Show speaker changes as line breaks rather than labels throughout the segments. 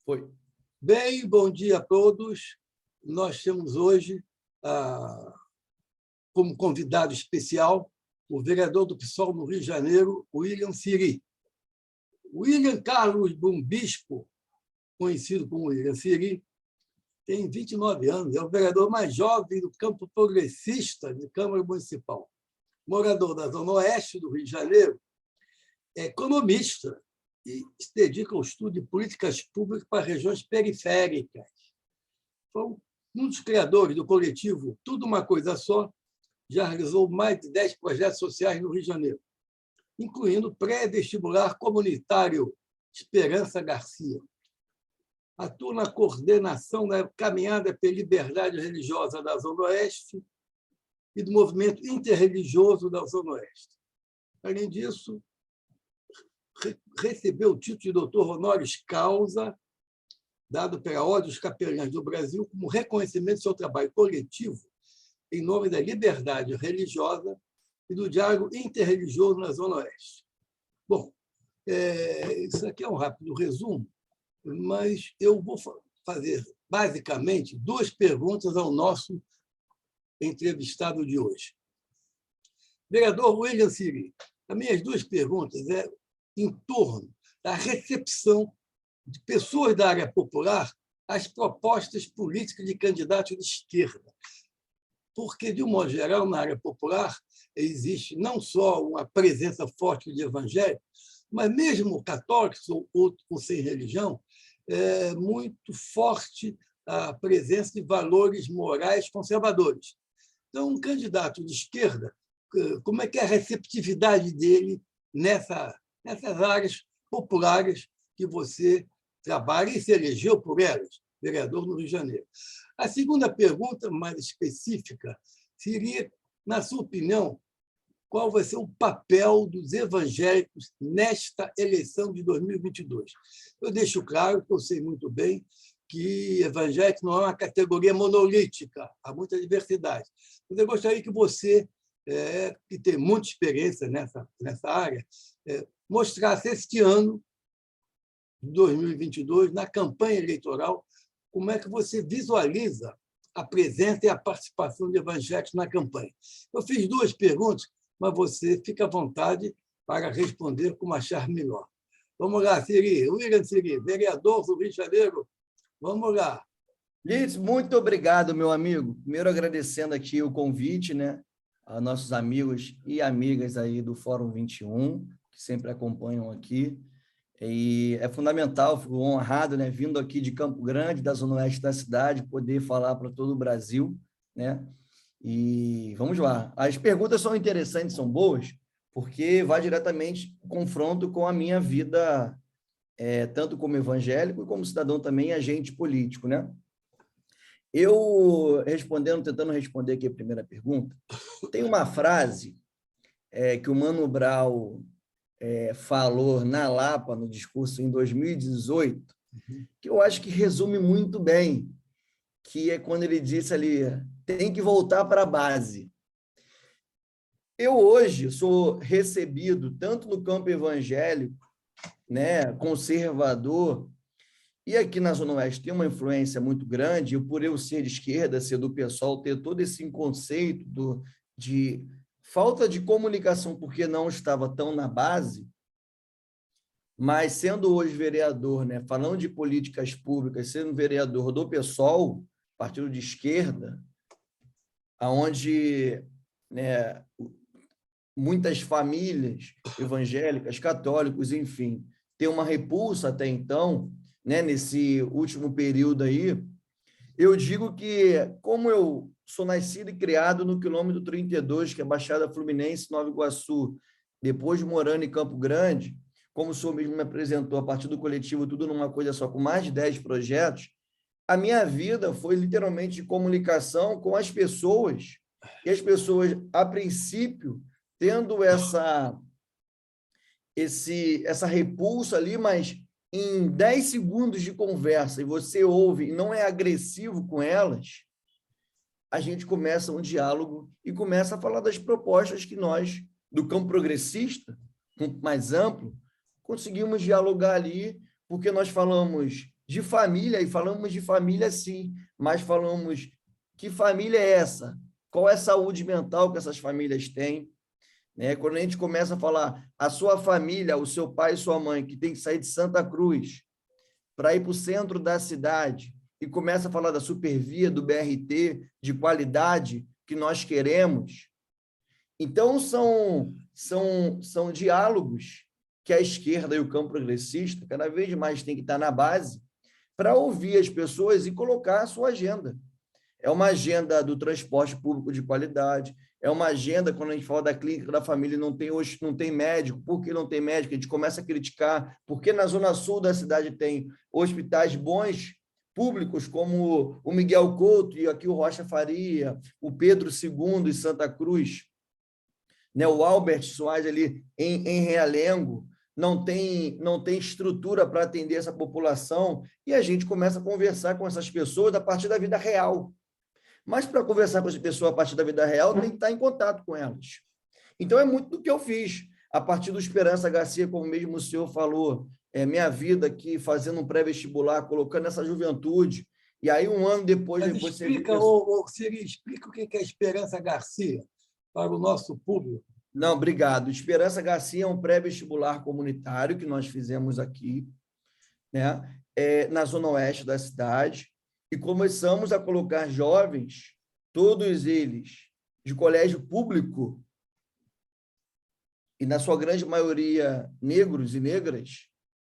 Foi.
Bem, bom dia a todos. Nós temos hoje, como convidado especial, o vereador do PSOL no Rio de Janeiro, William Siri. William Carlos Bumbispo, conhecido como William Siri, tem 29 anos, é o vereador mais jovem do campo progressista de Câmara Municipal. Morador da Zona Oeste do Rio de Janeiro, é economista e se dedica ao estudo de políticas públicas para regiões periféricas. Foi um dos criadores do coletivo Tudo Uma Coisa Só, já realizou mais de 10 projetos sociais no Rio de Janeiro, incluindo o pré-vestibular comunitário Esperança Garcia. Atua na coordenação da Caminhada pela Liberdade Religiosa da Zona Oeste e do Movimento Interreligioso da Zona Oeste. Além disso, recebeu o título de doutor honoris causa, dado pela Ordem dos Capelães do Brasil, como reconhecimento do seu trabalho coletivo em nome da liberdade religiosa e do diálogo interreligioso na Zona Oeste. Bom, isso aqui é um rápido resumo, mas eu vou fazer, basicamente, 2 perguntas ao nosso entrevistado de hoje. Vereador William Siri, as minhas 2 perguntas em torno da recepção de pessoas da área popular às propostas políticas de candidatos de esquerda. Porque, de um modo geral, na área popular, existe não só uma presença forte de evangélicos, mas mesmo católicos ou sem religião, é muito forte a presença de valores morais conservadores. Então, um candidato de esquerda, como é que é a receptividade dele nessas áreas populares que você trabalha e se elegeu por elas, vereador no Rio de Janeiro? A segunda pergunta, mais específica, seria, na sua opinião, qual vai ser o papel dos evangélicos nesta eleição de 2022? Eu deixo claro que eu sei muito bem que evangélico não é uma categoria monolítica, há muita diversidade. Mas eu gostaria que você, que tem muita experiência nessa área, mostrasse este ano, de 2022, na campanha eleitoral, como é que você visualiza a presença e a participação de evangélicos na campanha. Eu fiz 2 perguntas, mas você fica à vontade para responder como achar melhor. Vamos lá, Siri. William Siri, vereador do Rio de Janeiro. Vamos lá.
Liz, muito obrigado, meu amigo. Primeiro, agradecendo aqui o convite, né, a nossos amigos e amigas aí do Fórum 21, que sempre acompanham aqui. E é fundamental, fico honrado, né, vindo aqui de Campo Grande, da Zona Oeste da cidade, poder falar para todo o Brasil, né? E vamos lá. As perguntas são interessantes, são boas, porque vai diretamente em confronto com a minha vida, tanto como evangélico e como cidadão também, agente político, né? Eu, tentando responder aqui a primeira pergunta, tem uma frase que o Mano Brown falou na Lapa, no discurso em 2018, que eu acho que resume muito bem, que é quando ele disse ali, tem que voltar para a base. Eu hoje sou recebido tanto no campo evangélico, né, conservador, e aqui na Zona Oeste tem uma influência muito grande, e por eu ser de esquerda, ser do PSOL, ter todo esse conceito de falta de comunicação, porque não estava tão na base, mas sendo hoje vereador, né, falando de políticas públicas, sendo vereador do PSOL, partido de esquerda, onde, né, muitas famílias evangélicas, católicos, enfim, têm uma repulsa até então, né, nesse último período aí, eu digo que, como eu sou nascido e criado no quilômetro 32, que é Baixada Fluminense, Nova Iguaçu, depois morando em Campo Grande, como o senhor mesmo me apresentou, a partir do coletivo Tudo Numa Coisa Só, com mais de 10 projetos, a minha vida foi literalmente de comunicação com as pessoas, e as pessoas, a princípio, tendo essa repulsa ali, mas em 10 segundos de conversa, e você ouve e não é agressivo com elas, a gente começa um diálogo e começa a falar das propostas que nós, do campo progressista, mais amplo, conseguimos dialogar ali, porque nós falamos de família, e falamos de família sim, mas falamos que família é essa? Qual é a saúde mental que essas famílias têm? Né? Quando a gente começa a falar a sua família, o seu pai e sua mãe, que tem que sair de Santa Cruz para ir para o centro da cidade, e começa a falar da Supervia, do BRT, de qualidade que nós queremos. Então, são diálogos que a esquerda e o campo progressista cada vez mais tem que estar na base para ouvir as pessoas e colocar a sua agenda. É uma agenda do transporte público de qualidade, é uma agenda, quando a gente fala da clínica da família, hoje não tem médico. Por que não tem médico? A gente começa a criticar. Porque na zona sul da cidade tem hospitais bons, públicos, como o Miguel Couto e aqui o Rocha Faria, o Pedro II em Santa Cruz, né? O Albert Soares ali em Realengo, não tem estrutura para atender essa população, e a gente começa a conversar com essas pessoas a partir da vida real. Mas para conversar com essa pessoa a partir da vida real, tem que estar em contato com elas. Então, é muito do que eu fiz. A partir do Esperança Garcia, como mesmo o senhor falou, minha vida aqui, fazendo um pré-vestibular, colocando essa juventude, e aí um ano depois...
Mas explica, Siri, explica o que é Esperança Garcia para o nosso público.
Não, obrigado. Esperança Garcia é um pré-vestibular comunitário que nós fizemos aqui, né? Na zona oeste da cidade, e começamos a colocar jovens, todos eles de colégio público, e na sua grande maioria negros e negras,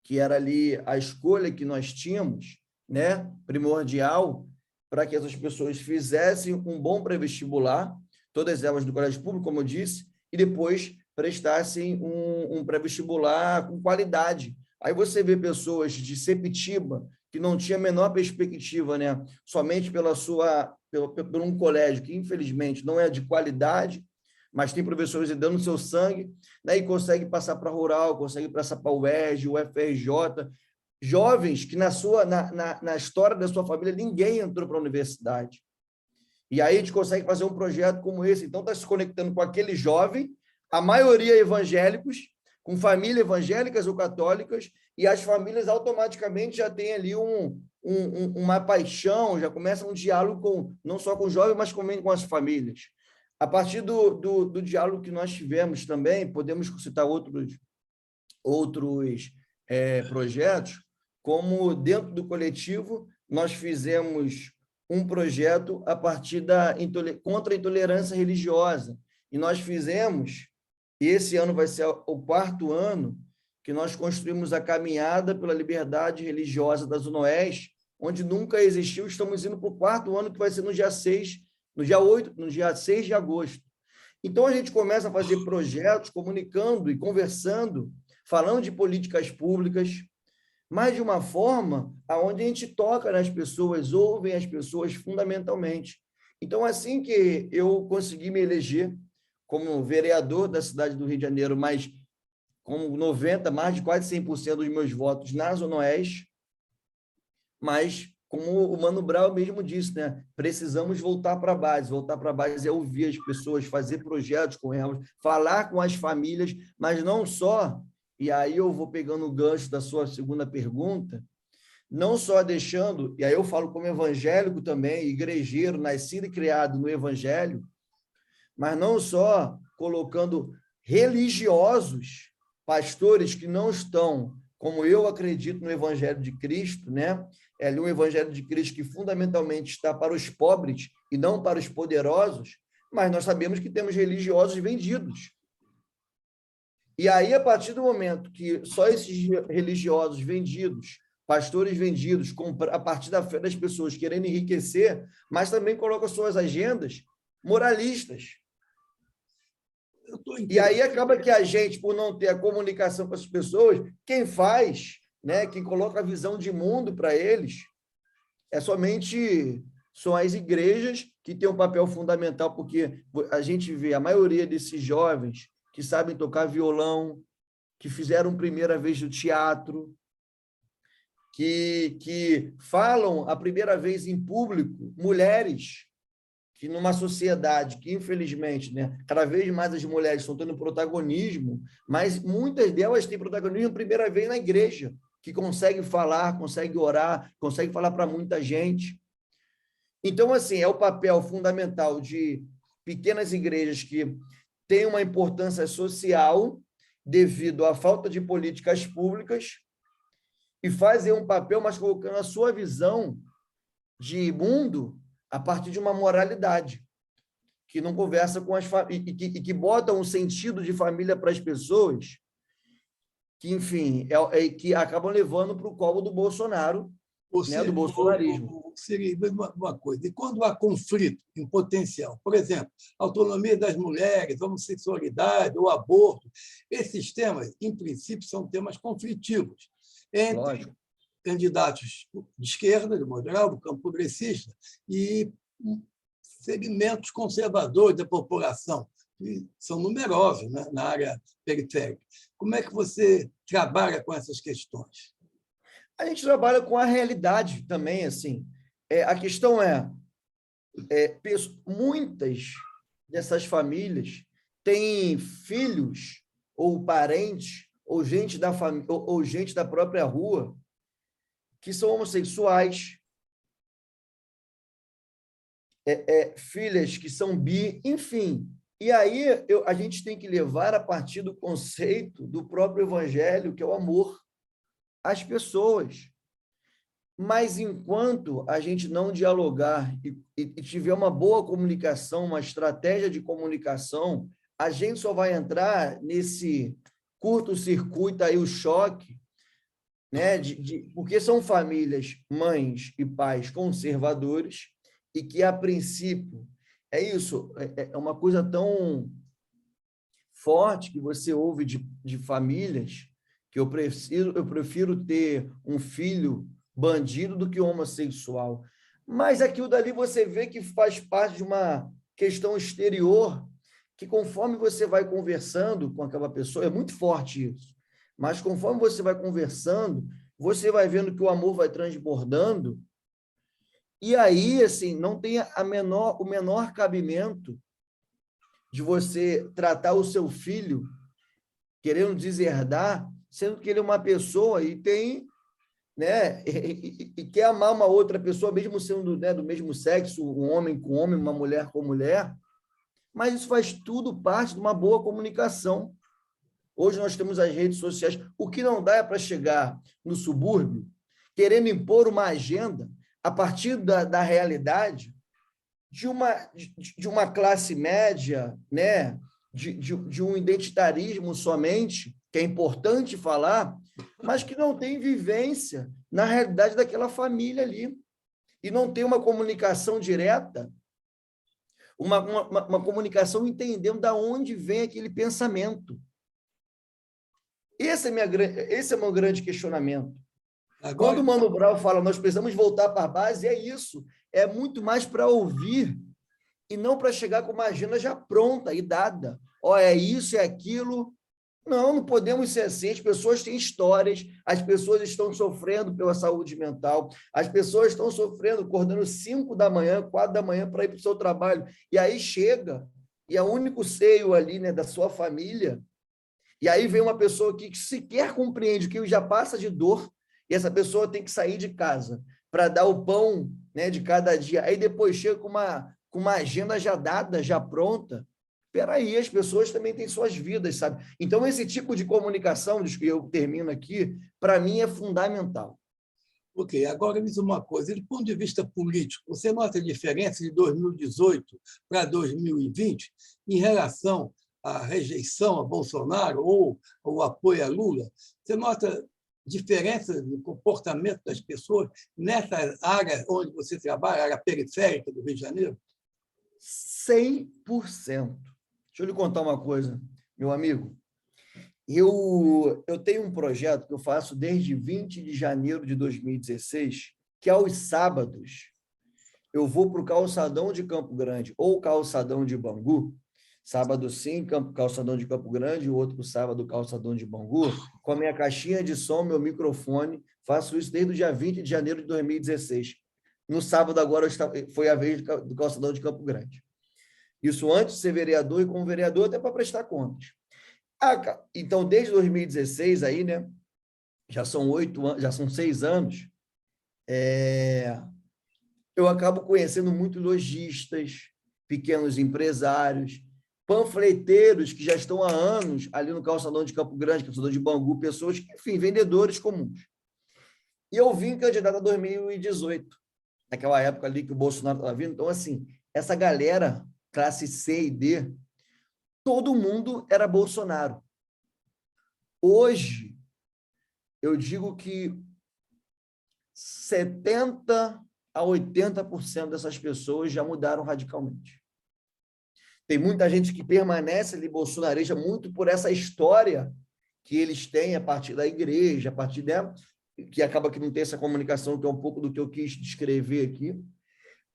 que era ali a escolha que nós tínhamos, né, primordial, para que essas pessoas fizessem um bom pré-vestibular, todas elas do colégio público, como eu disse, e depois prestassem um pré-vestibular com qualidade. Aí você vê pessoas de Sepitiba, que não tinha a menor perspectiva, né? Somente por um colégio que, infelizmente, não é de qualidade, mas tem professores dando seu sangue, né? E consegue passar para a Rural, consegue passar para o UERJ, o FRJ, jovens que na história da sua família ninguém entrou para a universidade. E aí a gente consegue fazer um projeto como esse. Então, está se conectando com aquele jovem, a maioria evangélicos, com famílias evangélicas ou católicas, e as famílias automaticamente já têm ali uma paixão, já começa um diálogo não só com o jovem, mas também com as famílias. A partir do diálogo que nós tivemos também, podemos citar outros projetos, como dentro do coletivo, nós fizemos um projeto a partir contra a intolerância religiosa. E nós fizemos, e esse ano vai ser o 4º ano, que nós construímos a caminhada pela liberdade religiosa da Zona Oeste, onde nunca existiu. Estamos indo para o 4º ano, que vai ser no dia 6 de agosto. Então, a gente começa a fazer projetos, comunicando e conversando, falando de políticas públicas, mas de uma forma onde a gente toca nas pessoas, ouvem as pessoas fundamentalmente. Então, assim que eu consegui me eleger como vereador da cidade do Rio de Janeiro, mas com mais de quase 100% dos meus votos na Zona Oeste, mas, como o Mano Brown mesmo disse, né? Precisamos voltar para a base. Voltar para a base é ouvir as pessoas, fazer projetos com elas, falar com as famílias, mas não só, e aí eu vou pegando o gancho da sua segunda pergunta, não só deixando, e aí eu falo como evangélico também, igrejeiro, nascido e criado no evangelho, mas não só colocando religiosos, pastores que não estão, como eu acredito, no Evangelho de Cristo, né? É ali um Evangelho de Cristo que fundamentalmente está para os pobres e não para os poderosos, mas nós sabemos que temos religiosos vendidos. E aí, a partir do momento que só esses religiosos vendidos, pastores vendidos, a partir da fé das pessoas querendo enriquecer, mas também colocam suas agendas moralistas. E aí acaba que a gente, por não ter a comunicação com as pessoas, quem faz, né, quem coloca a visão de mundo para eles, são as igrejas que têm um papel fundamental, porque a gente vê a maioria desses jovens que sabem tocar violão, que fizeram primeira vez no teatro, que falam a primeira vez em público, mulheres, que numa sociedade que, infelizmente, né, cada vez mais as mulheres estão tendo protagonismo, mas muitas delas têm protagonismo a primeira vez na igreja. que consegue falar, consegue orar, consegue falar para muita gente. Então, assim, é o papel fundamental de pequenas igrejas que têm uma importância social devido à falta de políticas públicas e fazem um papel, mas colocando a sua visão de mundo a partir de uma moralidade que não conversa com as famílias e que bota um sentido de família para as pessoas que, enfim, que acabam levando para o colo do Bolsonaro, né, do bolsonarismo.
Seria uma coisa. E quando há conflito em potencial, por exemplo, autonomia das mulheres, homossexualidade, ou aborto, esses temas, em princípio, são temas conflitivos entre
Lógico.
candidatos de esquerda, de moderal, do campo progressista, e segmentos conservadores da população, que são numerosos, né, na área periférica. Como é que você trabalha com essas questões?
A gente trabalha com a realidade também, assim. A questão muitas dessas famílias têm filhos ou parentes ou gente da família ou gente da própria rua que são homossexuais, filhas que são bi, enfim. E aí a gente tem que levar a partir do conceito do próprio evangelho, que é o amor às pessoas. Mas enquanto a gente não dialogar e tiver uma boa comunicação, uma estratégia de comunicação, a gente só vai entrar nesse curto-circuito aí, o choque, né? Porque são famílias, mães e pais conservadores, e que, a princípio, é isso, é uma coisa tão forte que você ouve de famílias que eu prefiro ter um filho bandido do que homossexual. Mas aquilo dali você vê que faz parte de uma questão exterior, que conforme você vai conversando com aquela pessoa, é muito forte isso, mas conforme você vai conversando, você vai vendo que o amor vai transbordando, e aí, assim, não tem o menor cabimento de você tratar o seu filho querendo deserdar, sendo que ele é uma pessoa e tem, né, e quer amar uma outra pessoa, mesmo sendo, né, do mesmo sexo, um homem com homem, uma mulher com mulher, mas isso faz tudo parte de uma boa comunicação. Hoje nós temos as redes sociais, o que não dá é para chegar no subúrbio querendo impor uma agenda a partir da realidade de uma classe média, né, de um identitarismo somente, que é importante falar, mas que não tem vivência na realidade daquela família ali. E não tem uma comunicação direta, uma comunicação entendendo de onde vem aquele pensamento. Esse é meu grande questionamento. Agora, quando o Mano Brown fala, nós precisamos voltar para a base, é isso. É muito mais para ouvir e não para chegar com uma agenda já pronta e dada. Ó, é isso, é aquilo. Não podemos ser assim. As pessoas têm histórias, as pessoas estão sofrendo pela saúde mental, as pessoas estão sofrendo, acordando 5 da manhã, 4 da manhã para ir para o seu trabalho. E aí chega, e é o único seio ali, né, da sua família. E aí vem uma pessoa que sequer compreende que já passa de dor, e essa pessoa tem que sair de casa para dar o pão, né, de cada dia. Aí depois chega com uma agenda já dada, já pronta. Espera aí, as pessoas também têm suas vidas, sabe? Então, esse tipo de comunicação, eu termino aqui, para mim é fundamental.
Ok, agora me diz uma coisa, do ponto de vista político, você nota a diferença de 2018 para 2020 em relação à rejeição a Bolsonaro ou o apoio a Lula? Você nota diferença no comportamento das pessoas nessa área onde você trabalha, área periférica do Rio de Janeiro?
100%. Deixa eu lhe contar uma coisa, meu amigo. Eu tenho um projeto que eu faço desde 20 de janeiro de 2016, que aos sábados eu vou para o calçadão de Campo Grande ou calçadão de Bangu, sábado sim, calçadão de Campo Grande, o outro sábado, calçadão de Bangu, com a minha caixinha de som, meu microfone, faço isso desde o dia 20 de janeiro de 2016. No sábado agora foi a vez do calçadão de Campo Grande. Isso antes de ser vereador e como vereador até para prestar contas. Então, desde 2016, aí, né, já são 8 anos, já são 6 anos, eu acabo conhecendo muito lojistas, pequenos empresários, panfleteiros que já estão há anos ali no calçadão de Campo Grande, calçadão de Bangu, pessoas que, enfim, vendedores comuns. E eu vim candidato em 2018, naquela época ali que o Bolsonaro estava vindo. Então, assim, essa galera, classe C e D, todo mundo era Bolsonaro. Hoje, eu digo que 70% a 80% dessas pessoas já mudaram radicalmente. Tem muita gente que permanece ali bolsonarista muito por essa história que eles têm a partir da igreja, a partir dela, que acaba que não tem essa comunicação, que é um pouco do que eu quis descrever aqui.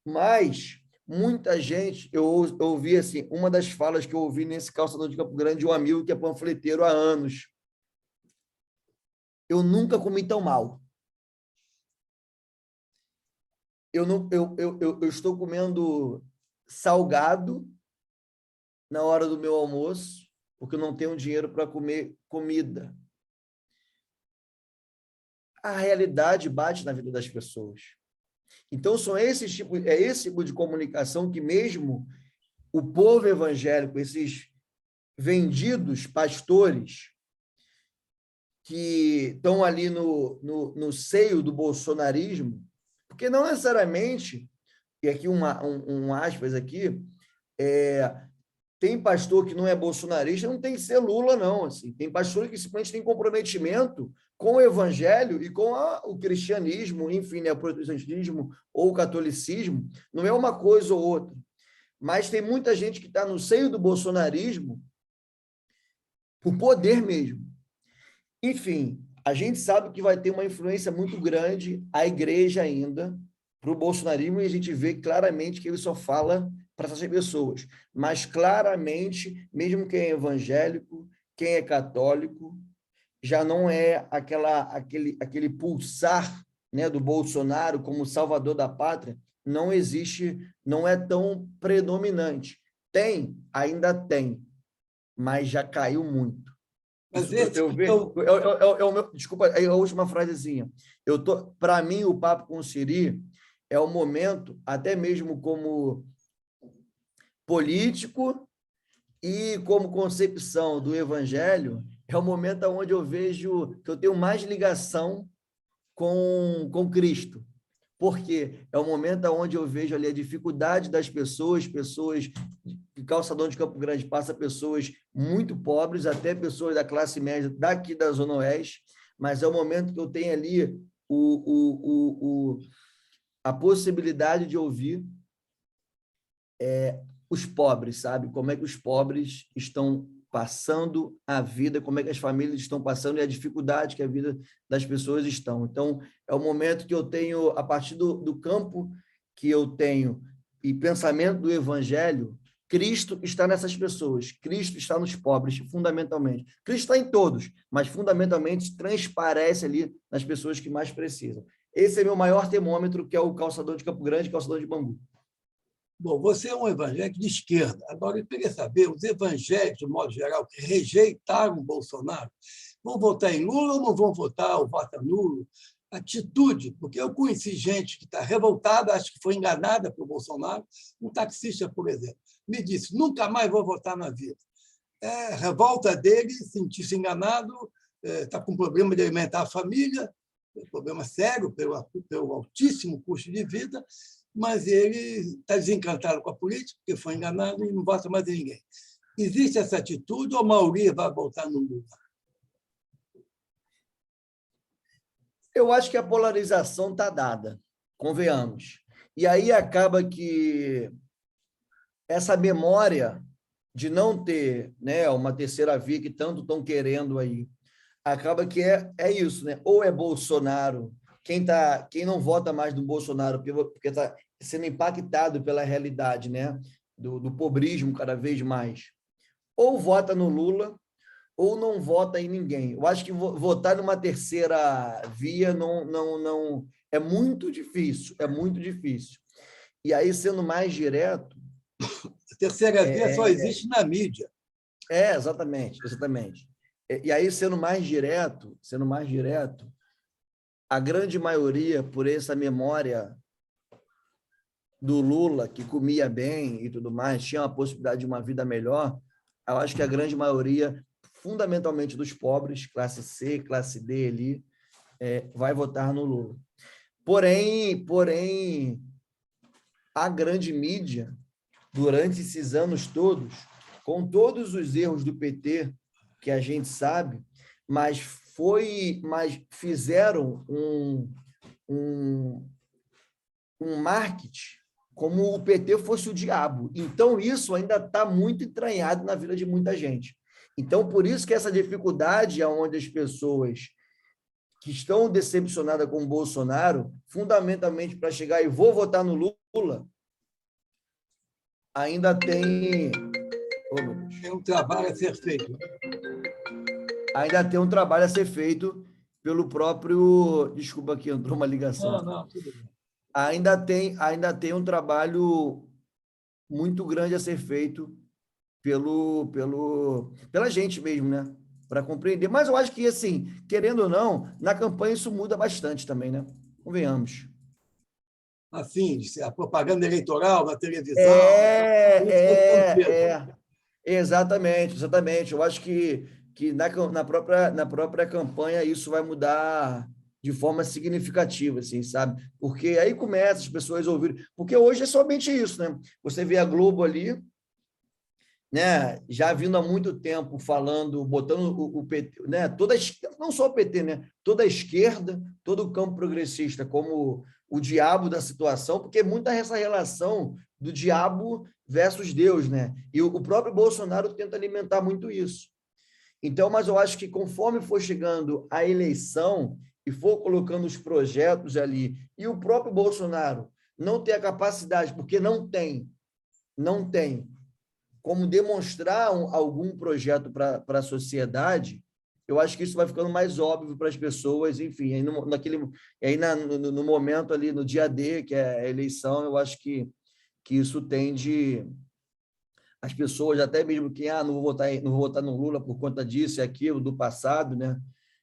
Mas muita gente, eu ouvi assim, uma das falas que eu ouvi nesse calçadão de Campo Grande de um amigo que é panfleteiro há anos. Eu nunca comi tão mal. Eu estou comendo salgado na hora do meu almoço, porque eu não tenho dinheiro para comer comida. A realidade bate na vida das pessoas. Então, é esse tipo de comunicação que mesmo o povo evangélico, esses vendidos pastores que estão ali no seio do bolsonarismo, porque não necessariamente, e aqui um aspas aqui, tem pastor que não é bolsonarista, não tem que ser Lula, não. Assim. Tem pastor que simplesmente tem comprometimento com o evangelho e com o cristianismo, enfim, né, o protestantismo ou o catolicismo. Não é uma coisa ou outra. Mas tem muita gente que está no seio do bolsonarismo por poder mesmo. Enfim, a gente sabe que vai ter uma influência muito grande a igreja ainda para o bolsonarismo, e a gente vê claramente que ele só fala para essas pessoas. Mas claramente, mesmo quem é evangélico, quem é católico, já não é aquele pulsar, né, do Bolsonaro como salvador da pátria, não existe, não é tão predominante. Tem, ainda tem, mas já caiu muito.
Mas
Desculpa, a última frasezinha. Para mim, o papo com o Siri é o momento, até mesmo como político e como concepção do evangelho, é o momento onde eu vejo que eu tenho mais ligação com Cristo. Porque é o momento onde eu vejo ali a dificuldade das pessoas que Calçadão de Campo Grande passa pessoas muito pobres, até pessoas da classe média daqui da Zona Oeste, mas é o momento que eu tenho ali a possibilidade de ouvir os pobres, sabe? Como é que os pobres estão passando a vida, como é que as famílias estão passando e a dificuldade que a vida das pessoas estão. Então, é o momento que eu tenho, a partir do campo que eu tenho e pensamento do evangelho, Cristo está nessas pessoas, Cristo está nos pobres, fundamentalmente. Cristo está em todos, mas fundamentalmente transparece ali nas pessoas que mais precisam. Esse é meu maior termômetro, que é o calçador de Campo Grande, calçador de Bangu.
Bom, você é um evangélico de esquerda. Agora, eu queria saber, os evangélicos, de modo geral, que rejeitaram o Bolsonaro, vão votar em Lula ou não vão votar o voto nulo? Atitude, porque eu conheci gente que está revoltada, acho que foi enganada pelo Bolsonaro. Um taxista, por exemplo, me disse, nunca mais vou votar na vida. Revolta dele, sentir-se enganado, está com problema de alimentar a família, problema sério pelo altíssimo custo de vida, mas ele está desencantado com a política, porque foi enganado e não vota mais em ninguém. Existe essa atitude ou a maioria vai voltar no Lula?
Eu acho que a polarização está dada, convenhamos. E aí acaba que essa memória de não ter, né, uma terceira via que tanto estão querendo aí, acaba que é isso, né? Ou é Bolsonaro, quem não vota mais no Bolsonaro porque está sendo impactado pela realidade, né, do pobrismo cada vez mais, ou vota no Lula, ou não vota em ninguém. Eu acho que votar numa terceira via não é muito difícil, é muito difícil. E aí, sendo mais direto...
A terceira via só existe na mídia.
Exatamente. E aí, sendo mais direto, a grande maioria, por essa memória do Lula, que comia bem e tudo mais, tinha a possibilidade de uma vida melhor, eu acho que a grande maioria, fundamentalmente dos pobres, classe C, classe D ali, vai votar no Lula. Porém, a grande mídia, durante esses anos todos, com todos os erros do PT, que a gente sabe, mas fizeram um marketing como o PT fosse o diabo. Então, isso ainda está muito entranhado na vida de muita gente. Então, por isso que essa dificuldade é onde as pessoas que estão decepcionadas com o Bolsonaro, fundamentalmente para chegar e vou votar no Lula, ainda tem...
Tem um trabalho a ser feito.
Ainda tem um trabalho a ser feito pelo próprio... Desculpa aqui, entrou uma ligação.
Não, tudo bem.
Ainda tem um trabalho muito grande a ser feito pela gente mesmo, né? Para compreender. Mas eu acho que, assim, querendo ou não, na campanha isso muda bastante também, né? Convenhamos.
Assim, a propaganda eleitoral na televisão.
Exatamente. Eu acho que na própria campanha isso vai mudar de forma significativa, assim, sabe? Porque aí começa as pessoas a ouvirem. Porque hoje é somente isso, né? Você vê a Globo ali, né, já vindo há muito tempo falando, botando o PT, né, não só o PT, né, toda a esquerda, todo o campo progressista como o diabo da situação, porque muita essa relação do diabo versus Deus, né? E o próprio Bolsonaro tenta alimentar muito isso. Então, mas eu acho que conforme for chegando a eleição e for colocando os projetos ali, e o próprio Bolsonaro não ter a capacidade, porque não tem como demonstrar algum projeto para a sociedade, eu acho que isso vai ficando mais óbvio para as pessoas, enfim, no momento ali, no dia D, que é a eleição, eu acho que isso tende as pessoas, até mesmo quem não vou votar no Lula por conta disso e aquilo, do passado, né?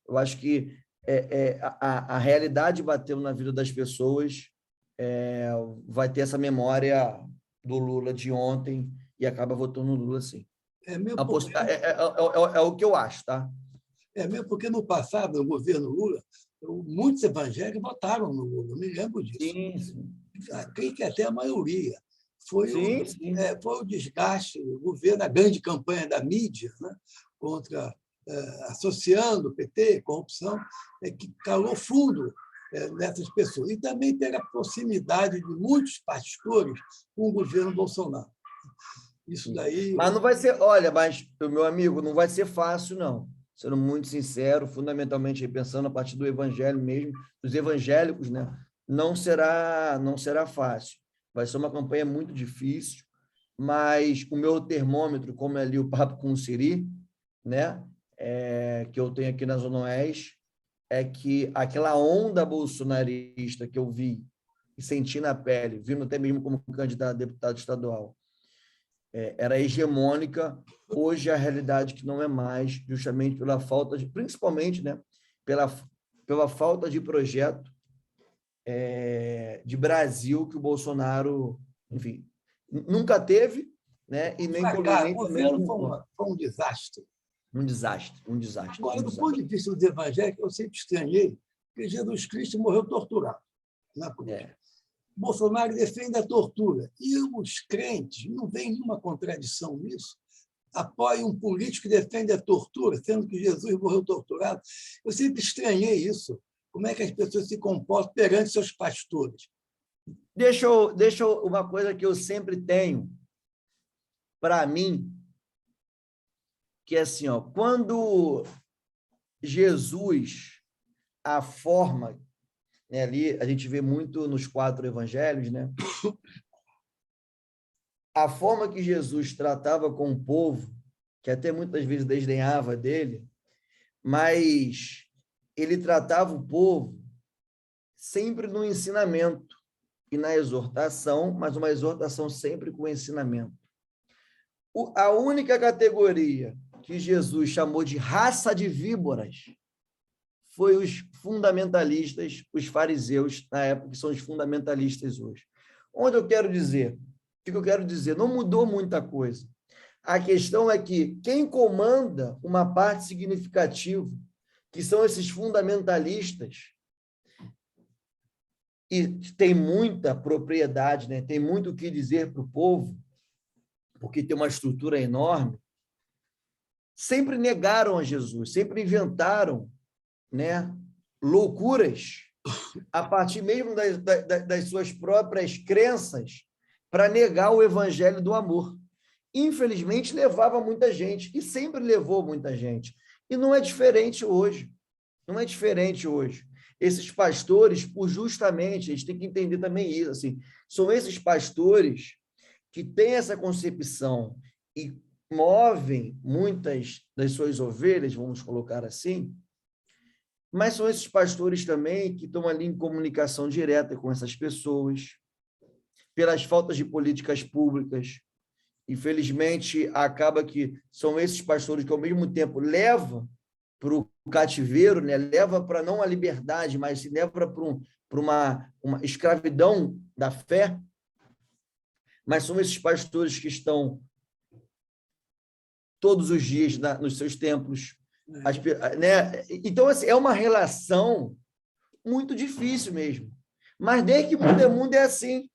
Eu acho que a realidade bateu na vida das pessoas, vai ter essa memória do Lula de ontem e acaba votando no Lula, sim. É o que eu acho, tá?
Mesmo porque no passado, no governo Lula, muitos evangélicos votaram no Lula, eu me lembro disso.
Sim.
Creio que até a maioria. Foi o desgaste, o governo, a grande campanha da mídia, né, contra, associando o PT, corrupção, que calou fundo nessas pessoas. E também pela proximidade de muitos pastores com o governo Bolsonaro. Isso daí...
Mas não vai ser... Olha, mas, meu amigo, não vai ser fácil, não. Sendo muito sincero, fundamentalmente pensando a partir do evangelho mesmo, dos evangélicos, né? Não será fácil. Vai ser uma campanha muito difícil, mas o meu termômetro, como é ali o papo com o Siri, né? Que eu tenho aqui na Zona Oeste, é que aquela onda bolsonarista que eu vi e senti na pele, vindo até mesmo como candidato a deputado estadual, era hegemônica. Hoje a realidade que não é mais, justamente pela falta de, principalmente, né, pela falta de projeto de Brasil que o Bolsonaro, enfim, nunca teve, né, e nem
o governo foi um desastre.
Um desastre.
Agora, do ponto de vista dos evangélicos, eu sempre estranhei que Jesus Cristo morreu torturado na cruz. Bolsonaro defende a tortura. E os crentes, não vem nenhuma contradição nisso, apoiam um político que defende a tortura, sendo que Jesus morreu torturado. Eu sempre estranhei isso. Como é que as pessoas se comportam perante seus pastores?
Deixa uma coisa que eu sempre tenho para mim, que é assim, ó, quando Jesus, a forma, né, ali a gente vê muito nos 4 evangelhos, né? A forma que Jesus tratava com o povo, que até muitas vezes desdenhava dele, mas ele tratava o povo sempre no ensinamento e na exortação, mas uma exortação sempre com ensinamento. A única categoria que Jesus chamou de raça de víboras foi os fundamentalistas, os fariseus, na época, que são os fundamentalistas hoje. Onde eu quero dizer? O que eu quero dizer? Não mudou muita coisa. A questão é que quem comanda uma parte significativa, que são esses fundamentalistas, e tem muita propriedade, né? Tem muito o que dizer para o povo, porque tem uma estrutura enorme, sempre negaram a Jesus, sempre inventaram, né, loucuras a partir mesmo das suas próprias crenças para negar o evangelho do amor. Infelizmente, levava muita gente, e sempre levou muita gente. E não é diferente hoje. Não é diferente hoje. Esses pastores, justamente, a gente tem que entender também isso, assim, são esses pastores que têm essa concepção e movem muitas das suas ovelhas, vamos colocar assim, mas são esses pastores também que estão ali em comunicação direta com essas pessoas, pelas faltas de políticas públicas. Infelizmente, acaba que são esses pastores que, ao mesmo tempo, levam para o cativeiro, né? Leva para não a liberdade, mas se leva para uma escravidão da fé. Mas são esses pastores que estão todos os dias nos seus templos. Né? Então, assim, é uma relação muito difícil mesmo. Mas desde que mundo é mundo é assim.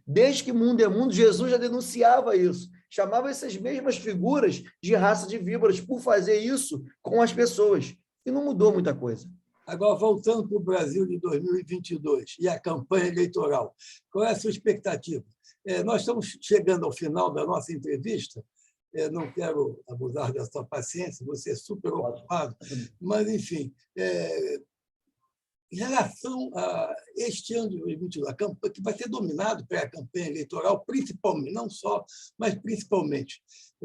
Desde que mundo é mundo, Jesus já denunciava isso. Chamava essas mesmas figuras de raça de víboras por fazer isso com as pessoas. E não mudou muita coisa.
Agora, voltando para o Brasil de 2022 e a campanha eleitoral, qual é a sua expectativa? Nós estamos chegando ao final da nossa entrevista. Não quero abusar da sua paciência, você é super ocupado, mas, enfim, em relação a este ano de 2022, a campanha, que vai ser dominado pela campanha eleitoral, principalmente, não só, mas principalmente,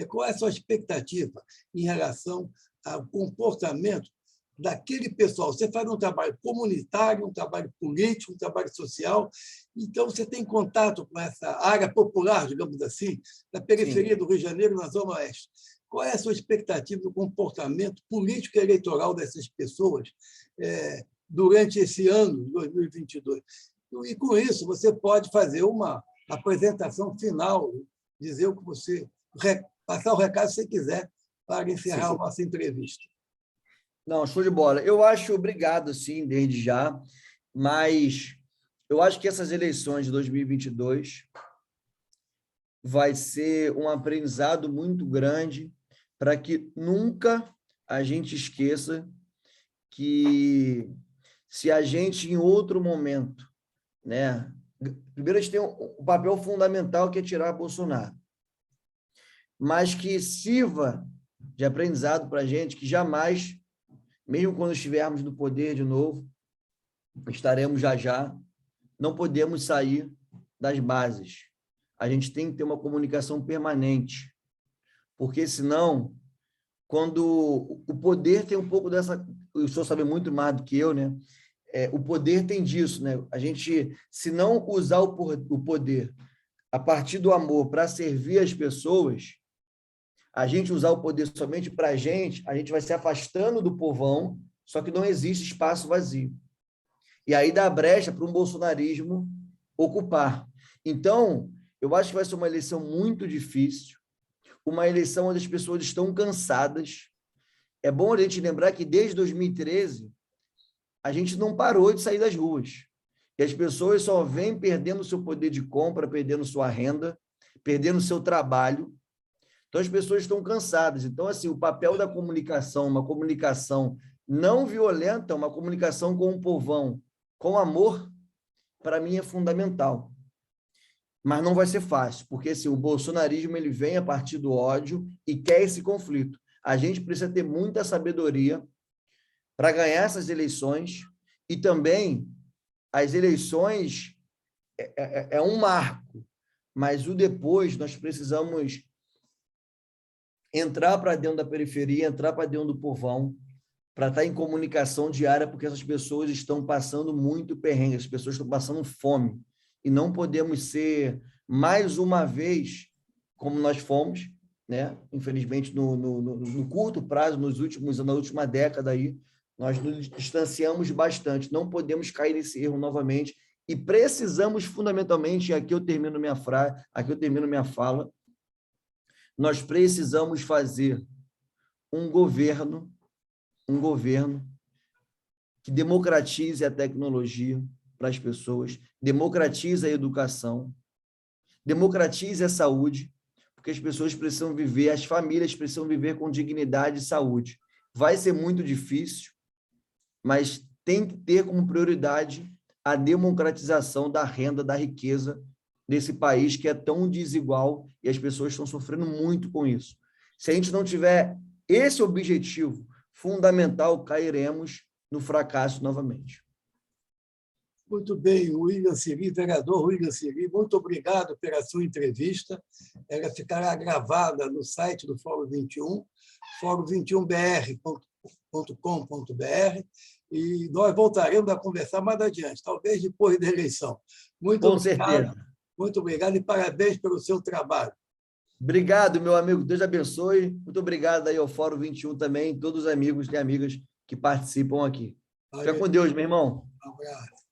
qual é a sua expectativa em relação ao comportamento daquele pessoal? Você faz um trabalho comunitário, um trabalho político, um trabalho social, então você tem contato com essa área popular, digamos assim, da periferia do Rio de Janeiro, na Zona Oeste. Qual é a sua expectativa do comportamento político e eleitoral dessas pessoas durante esse ano de 2022? E, com isso, você pode fazer uma apresentação final, dizer o que você... passar o recado se você quiser para encerrar a nossa entrevista.
Não, show de bola. Eu acho, obrigado, sim, desde já, mas eu acho que essas eleições de 2022 vai ser um aprendizado muito grande para que nunca a gente esqueça que se a gente, em outro momento, né? Primeiro, a gente tem um papel fundamental que é tirar Bolsonaro, mas que sirva de aprendizado para a gente que jamais, mesmo quando estivermos no poder de novo, estaremos já, não podemos sair das bases. A gente tem que ter uma comunicação permanente, porque senão, quando o poder tem um pouco dessa... O senhor sabe muito mais do que eu, né? O poder tem disso, né? A gente, se não usar o poder a partir do amor para servir as pessoas, a gente usar o poder somente para a gente vai se afastando do povão, só que não existe espaço vazio. E aí dá brecha para um bolsonarismo ocupar. Então, eu acho que vai ser uma eleição muito difícil, uma eleição onde as pessoas estão cansadas. É bom a gente lembrar que desde 2013 a gente não parou de sair das ruas. E as pessoas só vêm perdendo seu poder de compra, perdendo sua renda, perdendo seu trabalho. Então, as pessoas estão cansadas. Então, assim, o papel da comunicação, uma comunicação não violenta, uma comunicação com o povão, com amor, para mim é fundamental. Mas não vai ser fácil, porque assim, o bolsonarismo ele vem a partir do ódio e quer esse conflito. A gente precisa ter muita sabedoria para ganhar essas eleições, e também as eleições é um marco, mas o depois nós precisamos entrar para dentro da periferia, entrar para dentro do povão, para estar em comunicação diária, porque essas pessoas estão passando muito perrengue, as pessoas estão passando fome, e não podemos ser, mais uma vez, como nós fomos, né? Infelizmente, no curto prazo, na última década aí, nós nos distanciamos bastante. Não podemos cair nesse erro novamente e precisamos fundamentalmente, e aqui eu termino minha fala, nós precisamos fazer um governo que democratize a tecnologia para as pessoas, democratize a educação, democratize a saúde, porque as pessoas precisam viver, as famílias precisam viver com dignidade e saúde. Vai ser muito difícil, mas tem que ter como prioridade a democratização da renda, da riqueza desse país que é tão desigual e as pessoas estão sofrendo muito com isso. Se a gente não tiver esse objetivo fundamental, cairemos no fracasso novamente.
Muito bem, William Siri, vereador William Siri, muito obrigado pela sua entrevista. Ela ficará gravada no site do Fórum 21, fórum21br.com.br, e nós voltaremos a conversar mais adiante, talvez depois da eleição.
Com certeza.
Muito obrigado e parabéns pelo seu trabalho.
Obrigado, meu amigo. Deus abençoe. Muito obrigado aí ao Fórum 21 também, todos os amigos e amigas que participam aqui. Fica com Deus, meu irmão.
Um abraço.